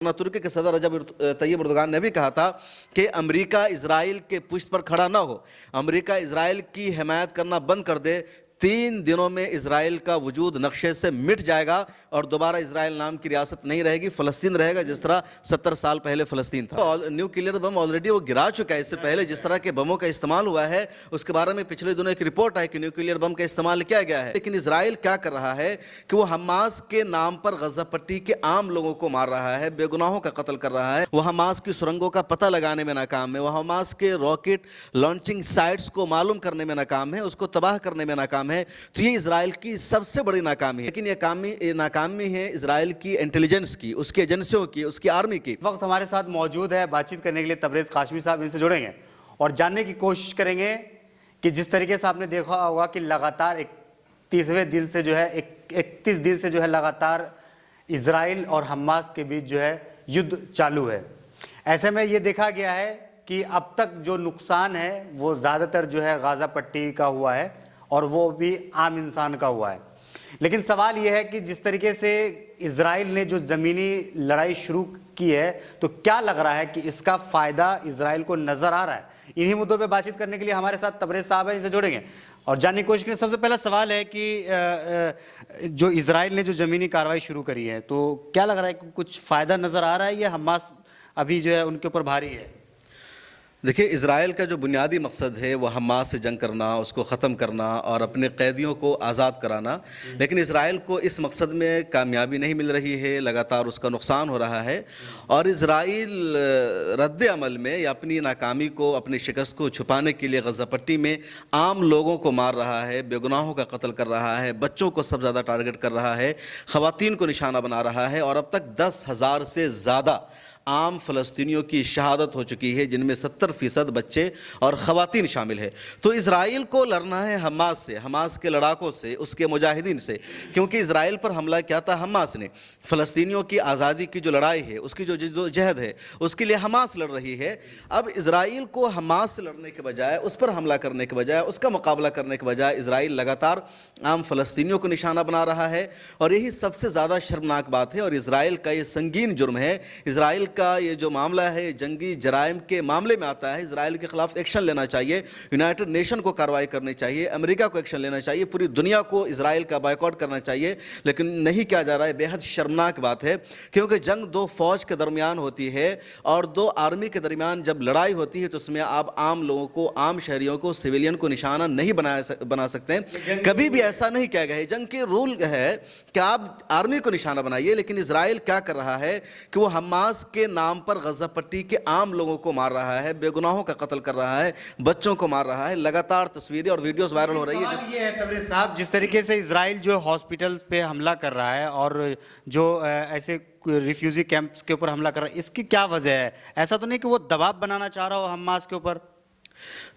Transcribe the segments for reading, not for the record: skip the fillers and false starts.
तुर्की के सदर रजब Tayyip Erdogan ने भी कहा था कि अमेरिका इजराइल के पुष्ट पर खड़ा ना हो, अमेरिका इजराइल की हिमायत करना बंद कर दे, 3 दिनों में इजराइल का वजूद नक्शे से मिट जाएगा और दोबारा इजराइल नाम की रियासत नहीं रहेगी, फ़लस्तीन रहेगा जिस तरह 70 साल पहले फ़लस्तीन था। न्यूक्लियर बम ऑलरेडी वो गिरा चुका है। इससे पहले जिस तरह के बमों का इस्तेमाल हुआ है उसके बारे में पिछले दिनों एक रिपोर्ट आई कि न्यूक्लियर बम का इस्तेमाल किया गया है। लेकिन इजराइल क्या कर रहा है कि वो हमास के नाम पर गजा पट्टी के आम लोगों को मार रहा है, बेगुनाहों का कत्ल कर रहा है। वो हमास की सुरंगों का पता लगाने में नाकाम है, वो हमास के रॉकेट लॉन्चिंग साइट्स को मालूम करने में नाकाम है, उसको तबाह करने में नाकाम है। तो ये इजराइल की सबसे बड़ी नाकामी है। लेकिन ये नाकामी है इजराइल की इंटेलिजेंस की, उसकी एजेंसियों की, उसकी आर्मी की। वक्त हमारे साथ मौजूद है बातचीत करने के लिए तबरेज़ काशमी साहब, इनसे जुड़ेंगे और जानने की कोशिश करेंगे कि जिस तरीके से आपने देखा होगा कि लगातार 31वें दिन से जो है 31 दिन से जो है लगातार इजराइल और हमास के बीच जो है युद्ध चालू है। ऐसे में ये देखा गया है कि अब तक जो नुकसान है वो ज़्यादातर जो है गाज़ा पट्टी का हुआ है और वो भी आम इंसान का हुआ है। लेकिन सवाल ये है कि जिस तरीके से इजराइल ने जो ज़मीनी लड़ाई शुरू की है तो क्या लग रहा है कि इसका फ़ायदा इजराइल को नज़र आ रहा है। इन्हीं मुद्दों पे बातचीत करने के लिए हमारे साथ तबरेज़ साहब हैं, इनसे जोड़ेंगे और जानने की कोशिश करें। सबसे पहला सवाल है कि जो इजराइल ने जो ज़मीनी कार्रवाई शुरू करी है तो क्या लग रहा है कि कुछ फ़ायदा नज़र आ रहा है या हमास अभी जो है उनके ऊपर भारी है। देखिए, इजराइल का जो बुनियादी मकसद है वो हमास से जंग करना, उसको ख़त्म करना और अपने कैदियों को आज़ाद कराना। लेकिन इजराइल को इस मकसद में कामयाबी नहीं मिल रही है, लगातार उसका नुकसान हो रहा है और इजराइल रद्द अमल में या अपनी नाकामी को, अपनी शिकस्त को छुपाने के लिए गज़ा पट्टी में आम लोगों को मार रहा है, बेगुनाहों का कत्ल कर रहा है, बच्चों को सबसे ज़्यादा टारगेट कर रहा है, ख़वातीन को निशाना बना रहा है और अब तक 10,000 से ज़्यादा आम फ़लस्तीनियों की शहादत हो चुकी है, जिनमें 70% बच्चे और ख़वातीन शामिल है। तो इजराइल को लड़ना है हमास से, हमास के लड़ाकों से, उसके मुजाहिदीन से, क्योंकि इजराइल पर हमला किया था हमास ने। फ़लस्तीनियों की आज़ादी की जो लड़ाई है, उसकी जो जद्दोजहद है, उसके लिए हमास लड़ रही है। अब इजराइल को हमास से लड़ने के बजाय, उस पर हमला करने के बजाय, उसका मुकाबला करने के बजाय इजराइल लगातार आम फ़लस्तीनियों को निशाना बना रहा है और यही सबसे ज़्यादा शर्मनाक बात है और इजराइल का ये संगीन जुर्म है। इजराइल का ये जो मामला है जंगी जराइम के मामले में आता है। इजराइल के खिलाफ एक्शन लेना चाहिए, यूनाइटेड नेशन को कार्रवाई करनी चाहिए, अमेरिका को एक्शन लेना चाहिए, पूरी दुनिया को इजराइल का बायकॉट करना चाहिए। लेकिन नहीं किया जा रहा है। बेहद शर्मनाक बात है क्योंकि जंग 2 फौज के दरमियान होती है और 2 आर्मी के दरमियान जब लड़ाई होती है तो उसमें आप आम लोगों को, आम शहरियों को, सिविलियन को निशाना नहीं बना सकते हैं। कभी भी ऐसा नहीं किया गया है। जंग के रूल है कि आप आर्मी को निशाना बनाइए। लेकिन इजराइल क्या कर रहा है कि वो हमास के नाम पर गजा पट्टी के आम लोगों को मार रहा है, बेगुनाहों का कत्ल कर रहा है, बच्चों को मार रहा है। लगातार तस्वीरें और वीडियोस वायरल हो रही है। ये है तबरेज़ साहब, जिस तरीके से इजराइल जो हॉस्पिटल पे हमला कर रहा है और जो ऐसे रिफ्यूजी कैंप्स के ऊपर हमला कर रहा है, इसकी क्या वजह है। ऐसा तो नहीं कि वो दबाव बनाना चाह रहा हो हमास के ऊपर।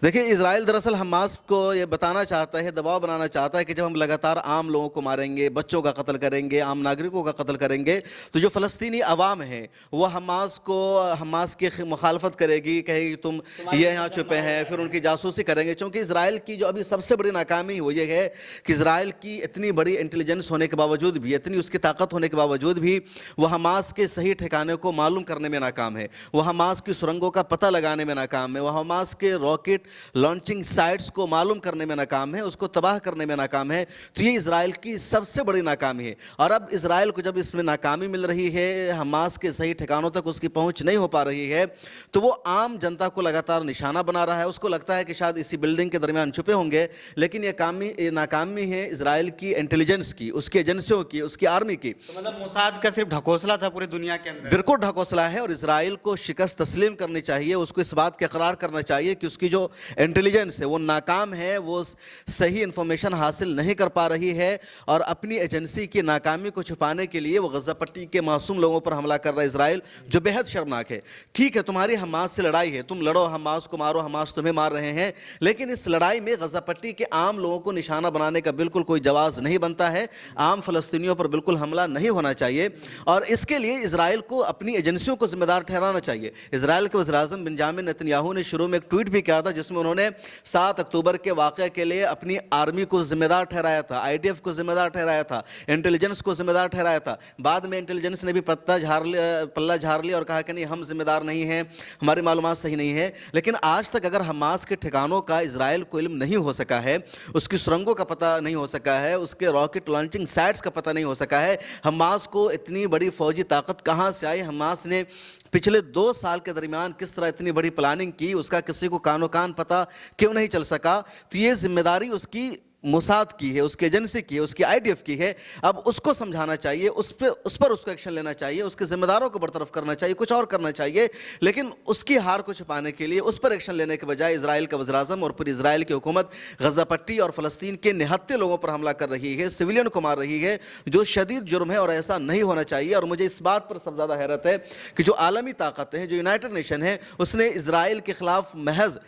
देखिए, इजराइल दरअसल हमास को ये बताना चाहता है, दबाव बनाना चाहता है कि जब हम लगातार आम लोगों को मारेंगे, बच्चों का कत्ल करेंगे, आम नागरिकों का कत्ल करेंगे तो जो फ़लस्तीनी अवाम है वो हमास की मुखालफत करेगी, कहेगी तुम ये यहाँ छुपे हैं, फिर उनकी जासूसी करेंगे। क्योंकि इजराइल की जो अभी सबसे बड़ी नाकामी वो ये है कि इजराइल की इतनी बड़ी इंटेलिजेंस होने के बावजूद भी, इतनी उसकी ताकत होने के बावजूद भी वो हमास के सही ठिकाने को मालूम करने में नाकाम है, वो हमास की सुरंगों का पता लगाने में नाकाम है, वो हमास के रॉकेट लॉन्चिंग साइट्स को मालूम करने में नाकाम है, उसको तबाह करने में नाकाम है। तो ये इजराइल की सबसे बड़ी नाकामी है और अब इजराइल को जब इसमें नाकामी मिल रही है, हमास के सही ठिकानों तक उसकी पहुंच नहीं हो पा रही है, तो वो आम जनता को लगातार निशाना बना रहा है। उसको लगता है कि शायद इसी बिल्डिंग के दरमियान छुपे होंगे। लेकिन ये नाकामी है इजराइल की इंटेलिजेंस की, उसकी एजेंसियों की, उसकी आर्मी की। तो मतलब मोसाद का सिर्फ ढकोसला था पूरी दुनिया के अंदर। बिल्कुल ढकोसला है और इजराइल को शिकस्त तस्लीम करनी चाहिए, उसको इस बात का इकरार करना चाहिए कि उसकी जो इंटेलिजेंस है वो नाकाम है, वो सही इंफॉर्मेशन हासिल नहीं कर पा रही है और अपनी एजेंसी की नाकामी को छुपाने के लिए वो गजा पट्टी के मासूम लोगों पर हमला कर रहा है इजराइल, जो बेहद शर्मनाक है। ठीक है, तुम्हारी हमास से लड़ाई है, तुम लड़ो, हमास को मारो, हमास तुम्हें मार रहे हैं, लेकिन इस लड़ाई में गजा पट्टी के आम लोगों को निशाना बनाने का बिल्कुल कोई जवाज नहीं बनता है। आम फ़लस्तीनियों पर बिल्कुल हमला नहीं होना चाहिए और इसके लिए इजराइल को अपनी एजेंसियों को जिम्मेदार ठहराना चाहिए। इजराइल के वज़ीर-ए-आज़म बेंजामिन नेतन्याहू ने शुरू में एक ट्वीट भी کیا تھا جس میں انہوں نے 7 اکتوبر کے واقعے کے لیے اپنی آرمی کو ذمہ دار ٹھہرایا تھا, IDF کو ذمہ دار ٹھہرایا تھا, انٹیلیجنس کو ذمہ دار ٹھہرایا تھا. بعد میں انٹیلیجنس نے بھی پلہ جھاڑ لیا اور کہا کہ نہیں, ہم ذمہ دار نہیں ہیں, ہماری معلومات صحیح نہیں ہے. لیکن آج تک اگر حماس کے ٹھکانوں کا اسرائیل کو علم نہیں ہو سکا ہے, اس کی سرنگوں کا پتہ نہیں ہو سکا ہے, اس کے راکٹ لانچنگ سائٹس کا پتہ نہیں ہو سکا ہے, حماس کو اتنی بڑی فوجی طاقت کہاں سے آئی, حماس نے پچھلے 2 سال کے درمیان کس طرح اتنی بڑی پلاننگ کی, اس کا کسی کو کانو کان پتہ کیوں نہیں چل سکا. تو یہ ذمہ داری اس کی موساد کی ہے, اس کی ایجنسی کی ہے, اس کی IDF کی ہے. اب اس کو سمجھانا چاہیے, اس پر اس کو ایکشن لینا چاہیے, اس کے ذمہ داروں کو برطرف کرنا چاہیے, کچھ اور کرنا چاہیے. لیکن اس کی ہار کو چھپانے کے لیے اس پر ایکشن لینے کے بجائے اسرائیل کا وزیر اعظم اور پوری اسرائیل کی حکومت غزہ پٹی اور فلسطین کے نہتے لوگوں پر حملہ کر رہی ہے, سویلین کو مار رہی ہے, جو شدید جرم ہے اور ایسا نہیں ہونا چاہیے. اور مجھے اس بات پر سب زیادہ حیرت ہے کہ جو عالمی طاقتیں ہیں, جو یونائٹڈ نیشن ہے, اس نے اسرائیل کے خلاف محض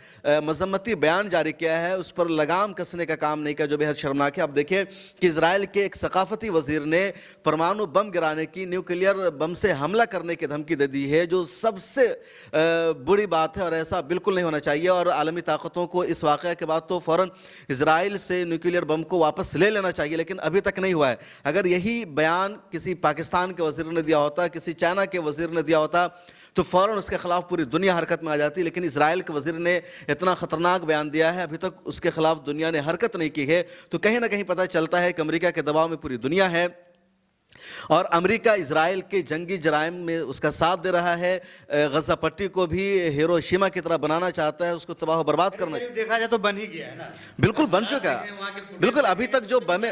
مذمتی بیان جاری کیا ہے, اس پر لگام کسنے کا کام نہیں کیا, جو بے حد شرمناک ہے. آپ دیکھیں کہ اسرائیل کے ایک ثقافتی وزیر نے پرمانو بم گرانے کی, نیوکلیئر بم سے حملہ کرنے کی دھمکی دے دی ہے, جو سب سے بری بات ہے اور ایسا بالکل نہیں ہونا چاہیے. اور عالمی طاقتوں کو اس واقعہ کے بعد تو فوراً اسرائیل سے نیوکلیئر بم کو واپس لے لینا چاہیے, لیکن ابھی تک نہیں ہوا ہے. اگر یہی بیان کسی پاکستان کے وزیر نے دیا ہوتا, کسی چائنا کے وزیر نے دیا ہوتا, تو فوراً اس کے خلاف پوری دنیا حرکت میں آ جاتی. لیکن اسرائیل کے وزیر نے اتنا خطرناک بیان دیا ہے, ابھی تک اس کے خلاف دنیا نے حرکت نہیں کی ہے. تو کہیں نہ کہیں پتہ چلتا ہے کہ امریکہ کے دباؤ میں پوری دنیا ہے, اور امریکہ اسرائیل کے جنگی جرائم میں اس کا ساتھ دے رہا ہے. غزہ پٹی کو بھی ہیروشیما کی طرح بنانا چاہتا ہے, اس کو تباہ و برباد کرنا. دیکھا جائے تو بن ہی گیا ہے نا, بالکل بن چکا, بالکل. ابھی تک جو بم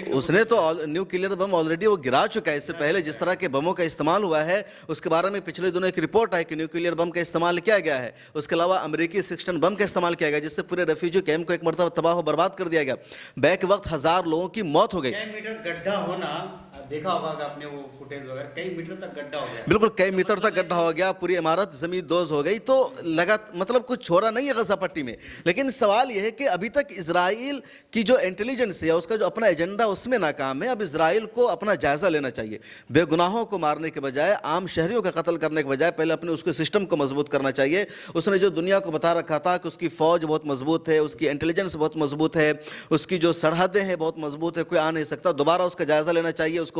اس نے تو نیوکلیئر بم آلریڈی وہ گرا چکا ہے. اس سے پہلے جس طرح کے بموں کا استعمال ہوا ہے, اس کے بارے میں پچھلے دنوں ایک رپورٹ آئی کہ نیوکلیئر بم کا استعمال کیا گیا ہے. اس کے علاوہ امریکی 6 ٹن بم کا استعمال کیا گیا, جس سے پورے ریفیوجی کیمپ کو ایک مرتبہ تباہ و برباد کر دیا گیا. بیک وقت 1000 لوگوں کی موت ہو گئی. کئی میٹر گڈھا ہونا, دیکھا ہوگا کہ آپ نے وہ فوٹیج وغیرہ, کئی میٹر تک گڈھا ہو گیا. بالکل کئی میٹر تک گڈھا ہو گیا, پوری عمارت زمین دوز ہو گئی. تو لگا مطلب کچھ چھوڑا نہیں ہے غزہ پٹی میں. لیکن سوال یہ ہے کہ ابھی تک اسرائیل کی جو انٹیلیجنس ہے, اس کا جو اپنا ایجنڈا, اس میں ناکام ہے. اب اسرائیل کو اپنا جائزہ لینا چاہیے. بے گناہوں کو مارنے کے بجائے, عام شہریوں کا قتل کرنے کے بجائے, پہلے اپنے اس کے سسٹم کو مضبوط کرنا چاہیے. اس نے جو دنیا کو بتا رکھا تھا کہ اس کی فوج بہت مضبوط ہے, اس کی انٹیلیجنس بہت مضبوط ہے, اس کی جو سرحدیں ہیں بہت مضبوط ہے, کوئی آ نہیں سکتا. دوبارہ اس کا جائزہ لینا چاہیے. اس کو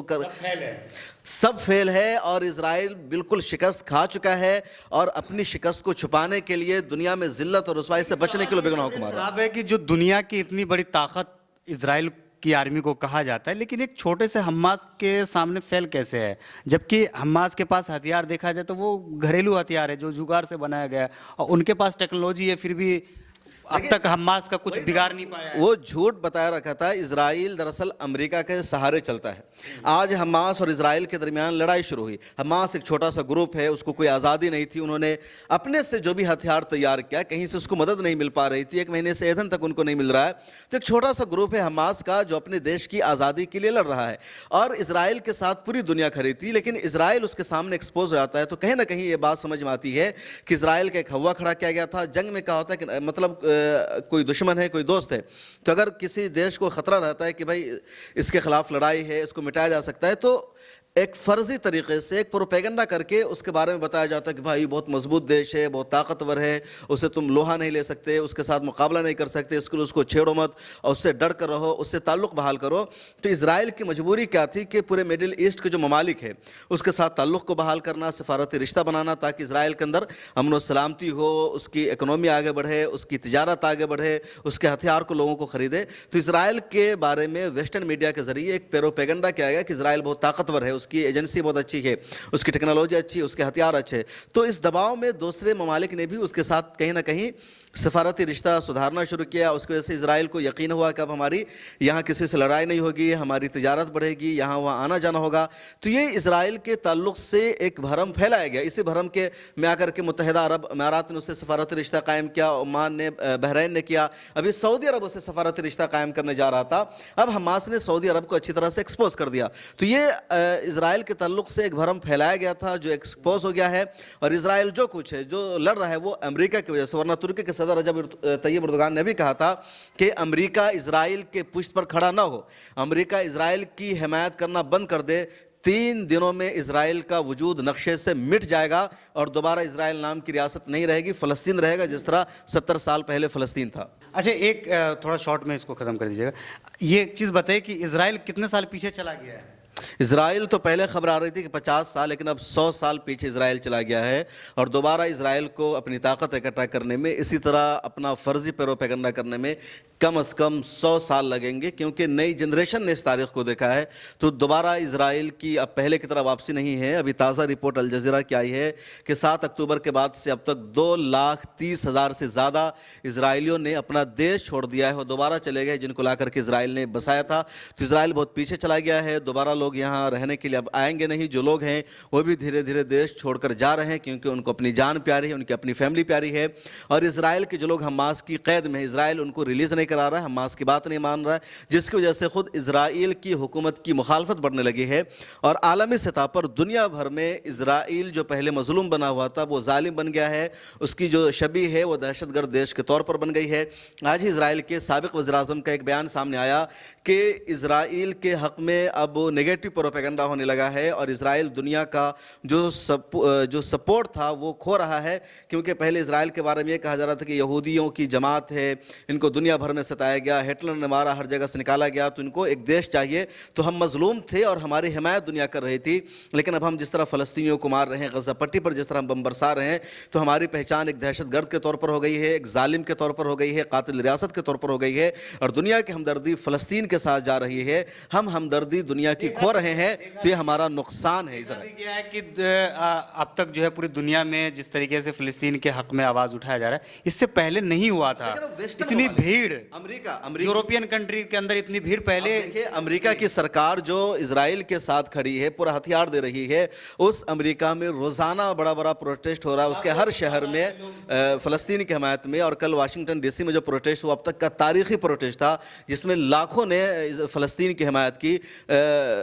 سب فیل ہے, اور اسرائیل بالکل شکست کھا چکا ہے, اور اپنی شکست کو چھپانے کے لیے, دنیا میں ذلت اور رسوائی سے بچنے کے لیے بے گناہوں کو مارا. صاحب ہے کہ جو دنیا کی اتنی بڑی طاقت اسرائیل کی آرمی کو کہا جاتا ہے, لیکن ایک چھوٹے سے حماس کے سامنے فیل کیسے ہے, جبکہ حماس کے پاس ہتھیار دیکھا جائے تو وہ گھریلو ہتھیار ہے جو جگاڑ سے بنایا گیا ہے, اور ان کے پاس ٹیکنالوجی ہے, پھر بھی اب تک حماس کا کچھ بگاڑ نہیں پایا ہے. وہ جھوٹ بتایا رکھا تھا. اسرائیل دراصل امریکہ کے سہارے چلتا ہے. آج حماس اور اسرائیل کے درمیان لڑائی شروع ہوئی. حماس ایک چھوٹا سا گروپ ہے, اس کو کوئی آزادی نہیں تھی. انہوں نے اپنے سے جو بھی ہتھیار تیار کیا, کہیں سے اس کو مدد نہیں مل پا رہی تھی. 1 مہینے سے ایندھن تک ان کو نہیں مل رہا ہے. تو ایک چھوٹا سا گروپ ہے حماس کا, جو اپنے دیش کی آزادی کے لیے لڑ رہا ہے, اور اسرائیل کے ساتھ پوری دنیا کھڑی تھی. لیکن اسرائیل اس کے سامنے ایکسپوز ہو جاتا ہے. تو کہیں نہ کہیں یہ بات سمجھ میں آتی ہے کہ اسرائیل کا ایک ہوا کھڑا کیا گیا تھا. جنگ میں کہا ہوتا ہے کہ مطلب کوئی دشمن ہے, کوئی دوست ہے, تو اگر کسی دیش کو خطرہ رہتا ہے کہ بھائی اس کے خلاف لڑائی ہے, اس کو مٹایا جا سکتا ہے, تو ایک فرضی طریقے سے ایک پروپیگنڈا کر کے اس کے بارے میں بتایا جاتا ہے کہ بھائی بہت مضبوط دیش ہے, بہت طاقتور ہے, اسے تم لوہا نہیں لے سکتے, اس کے ساتھ مقابلہ نہیں کر سکتے, اس کو چھیڑو مت, اور اس سے ڈر کر رہو, اس سے تعلق بحال کرو. تو اسرائیل کی مجبوری کیا تھی کہ پورے میڈل ایسٹ کے جو ممالک ہے اس کے ساتھ تعلق کو بحال کرنا, سفارتی رشتہ بنانا, تاکہ اسرائیل کے اندر امن و سلامتی ہو, اس کی اکنومی آگے بڑھے, اس کی تجارت آگے بڑھے, اس کے ہتھیار کو لوگوں کو خریدے. تو اسرائیل کے بارے میں ویسٹرن میڈیا کے ذریعے ایک پروپیگنڈا کیا گیا کہ اسرائیل بہت طاقتور ہے, اس کی ایجنسی بہت اچھی ہے, اس کی ٹیکنالوجی اچھی ہے, اس کے ہتھیار اچھے. تو اس دباؤ میں دوسرے ممالک نے بھی اس کے ساتھ کہیں نہ کہیں سفارتی رشتہ سدھارنا شروع کیا. اس کی وجہ سے اسرائیل کو یقین ہوا کہ اب ہماری یہاں کسی سے لڑائی نہیں ہوگی, ہماری تجارت بڑھے گی, یہاں وہاں آنا جانا ہوگا. تو یہ اسرائیل کے تعلق سے ایک بھرم پھیلایا گیا. اسی بھرم کے میں آ کر کے متحدہ عرب امارات نے اس سے سفارتی رشتہ قائم کیا, عمان نے, بحرین نے کیا, ابھی سعودی عرب اس سے سفارتی رشتہ قائم کرنے جا رہا تھا. اب حماس نے سعودی عرب کو اچھی طرح سے ایکسپوز کر دیا. تو یہ اسرائیل کے تعلق سے ایک بھرم پھیلایا گیا تھا جو ایکسپوز ہو گیا ہے. اور اسرائیل جو کچھ ہے, جو لڑ رہا ہے, وہ امریکہ کی وجہ سے. ورنہ ترکی کے صدر رجب طیب اردوغان نے بھی کہا تھا کہ امریکہ اسرائیل کے پشت پر کھڑا نہ ہو, امریکہ اسرائیل کی حمایت کرنا بند کر دے, 3 दिनों में इजराइल का वजूद नक्शे से मिट जाएगा और दोबारा इजराइल नाम की रियासत नहीं रहेगी, फ़लस्तीन रहेगा जिस तरह 70 साल पहले फ़लस्तीन था। अच्छा, एक थोड़ा शॉर्ट में इसको ख़त्म कर दीजिएगा। ये एक चीज़ बताइए कि इजराइल कितने साल पीछे चला गया है? इजराइल तो पहले खबर आ रही थी कि 50 साल, लेकिन अब 100 साल पीछे इजराइल चला गया है और दोबारा इजराइल को अपनी ताकत इकट्ठा करने में, इसी तरह अपना फर्जी प्रोपेगेंडा करने में कम से कम 100 साल लगेंगे, क्योंकि नई जनरेशन ने इस तारीख को देखा है। तो दोबारा इजराइल की अब पहले की तरह वापसी नहीं है। अभी ताज़ा रिपोर्ट अल जज़ीरा की आई है कि 7 अक्टूबर के बाद से अब तक 2,30,000 से ज़्यादा इजराइलियों ने अपना देश छोड़ दिया है और दोबारा चले गए, जिनको ला करके इजराइल ने बसाया था। तो इजराइल बहुत पीछे चला गया है। दोबारा लोग यहाँ रहने के लिए अब आएंगे नहीं। जो लोग हैं वो भी धीरे धीरे देश छोड़कर जा रहे हैं, क्योंकि उनको अपनी जान प्यारी है, उनकी अपनी फैमिली प्यारी है। और इजराइल के जो लोग हमास की कैद में, इजराइल उनको रिलीज़ नहीं करा रहा है, हमास की बात नहीं मान रहा है, जिसकी वजह से खुद इजराइल की हुकूमत की मुखालफत बढ़ने लगी है। और आलमी सतह पर दुनिया भर में इजराइल जो पहले मजलूम बना हुआ था वो जालिम बन गया है। उसकी जो शबी है वो दहशतगर्द देश के तौर पर बन गई है। आज ही इजराइल के साबिक वज़ीर-ए-आज़म का एक बयान सामने आया कि इजराइल के हक़ में अब नेगेटिव प्रोपेगेंडा होने लगा है और इजराइल दुनिया का जो सपोर्ट था वो खो रहा है। क्योंकि पहले इजराइल के बारे में ये कहा जा रहा था कि यहूदियों की जमात है, इनको दुनिया भर में सताया गया, हिटलर ने मारा, हर जगह से निकाला गया, तो इनको एक देश चाहिए। तो हम मजलूम थे और हमारी हिमायत दुनिया कर रही थी। लेकिन अब हम जिस तरह फ़लस्तीनियों को मार रहे हैं, गज़ा पट्टी पर जिस तरह हम बम बरसा रहे हैं, तो हमारी पहचान एक दहशतगर्द के तौर पर हो गई है, एक जालिम के तौर पर हो गई है, कातिल रियासत के तौर पर हो गई है। और दुनिया की हमदर्दी फ़लस्तीन के साथ जा रही है। हम हमदर्दी दुनिया की खो रहे हैं, तो ये हमारा नुकसान है। क्या है कि अब तक जो है पूरी दुनिया में जिस तरीके से फ़लस्तीन के हक़ में आवाज़ उठाया जा रहा है, इससे पहले नहीं हुआ था। इतनी भीड़ अमेरिका यूरोपियन कंट्री के अंदर इतनी भीड़ पहले। देखिए, अमेरिका की सरकार जो इजराइल के साथ खड़ी है, पूरा हथियार दे रही है, उस अमेरिका में रोज़ाना बड़ा बड़ा प्रोटेस्ट हो रहा है उसके हर शहर में फ़लस्तीन की हमायत में। और कल वाशिंगटन डीसी में जो प्रोटेस्ट हुआ अब तक का तारीखी प्रोटेस्ट था, जिसमें लाखों ने फ़लस्तीन की हमायत की।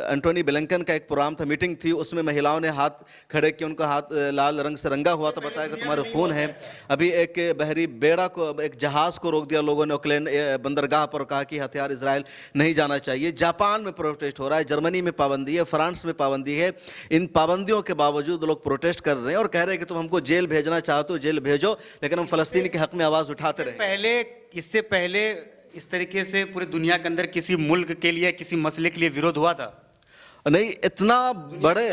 एंटोनी ब्लिंकन का एक प्रोग्राम था, मीटिंग थी, उसमें महिलाओं ने हाथ खड़े किए, उनका हाथ लाल रंग से रंगा हुआ था, बताया कि तुम्हारे खून है। अभी एक बहरी बेड़ा को, एक जहाज़ को रोक दिया लोगों ने ऑकलैंड बंदरगाह पर, कहा कि हथियार इजराइल नहीं जाना चाहिए। जापान में प्रोटेस्ट हो रहा है, जर्मनी में पाबंदी है, फ्रांस में पाबंदी है। इन पाबंदियों के बावजूद लोग प्रोटेस्ट कर रहे हैं और कह रहे हैं कि तुम हमको जेल भेजना चाहते हो जेल भेजो, लेकिन हम फ़लस्तीन के हक़ में आवाज़ उठाते रहे। इससे पहले इस तरीके से पूरी दुनिया के अंदर किसी मुल्क के लिए, किसी मसले के लिए विरोध हुआ था? नहीं, इतना बड़े,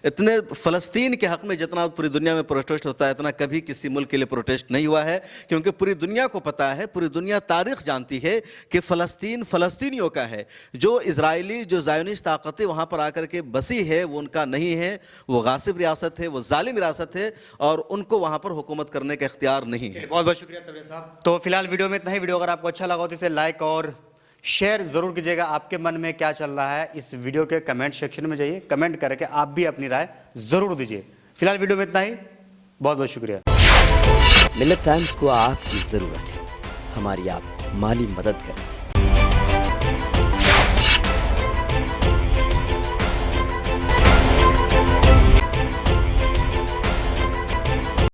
इतने फ़लस्तीन के हक़ में जितना पूरी दुनिया में प्रोटेस्ट होता है, इतना कभी किसी मुल्क के लिए प्रोटेस्ट नहीं हुआ है। क्योंकि पूरी दुनिया को पता है, पूरी दुनिया तारीख़ जानती है कि फ़लस्तीन फ़लस्तीनियों का है। जो इजरायली, जो ज़ायोनिस्ट ताकतें वहाँ पर आकर के बसी है, वो उनका नहीं है। वो गासिब रियासत है, वो जालिम रियासत है और उनको वहाँ पर हुकूमत करने का इख्तियार नहीं है। बहुत बहुत शुक्रिया तबरेज़ साहब। तो फिलहाल वीडियो में इतना ही। वीडियो अगर आपको अच्छा लगा हो तो इसे लाइक और शेयर ज़रूर कीजिएगा। आपके मन में क्या चल रहा है इस वीडियो के कमेंट सेक्शन में जाइए, कमेंट करके आप भी अपनी राय ज़रूर दीजिए। फिलहाल वीडियो में इतना ही। बहुत बहुत शुक्रिया। मिल्लत टाइम्स को आपकी ज़रूरत है, हमारी आप माली मदद करें।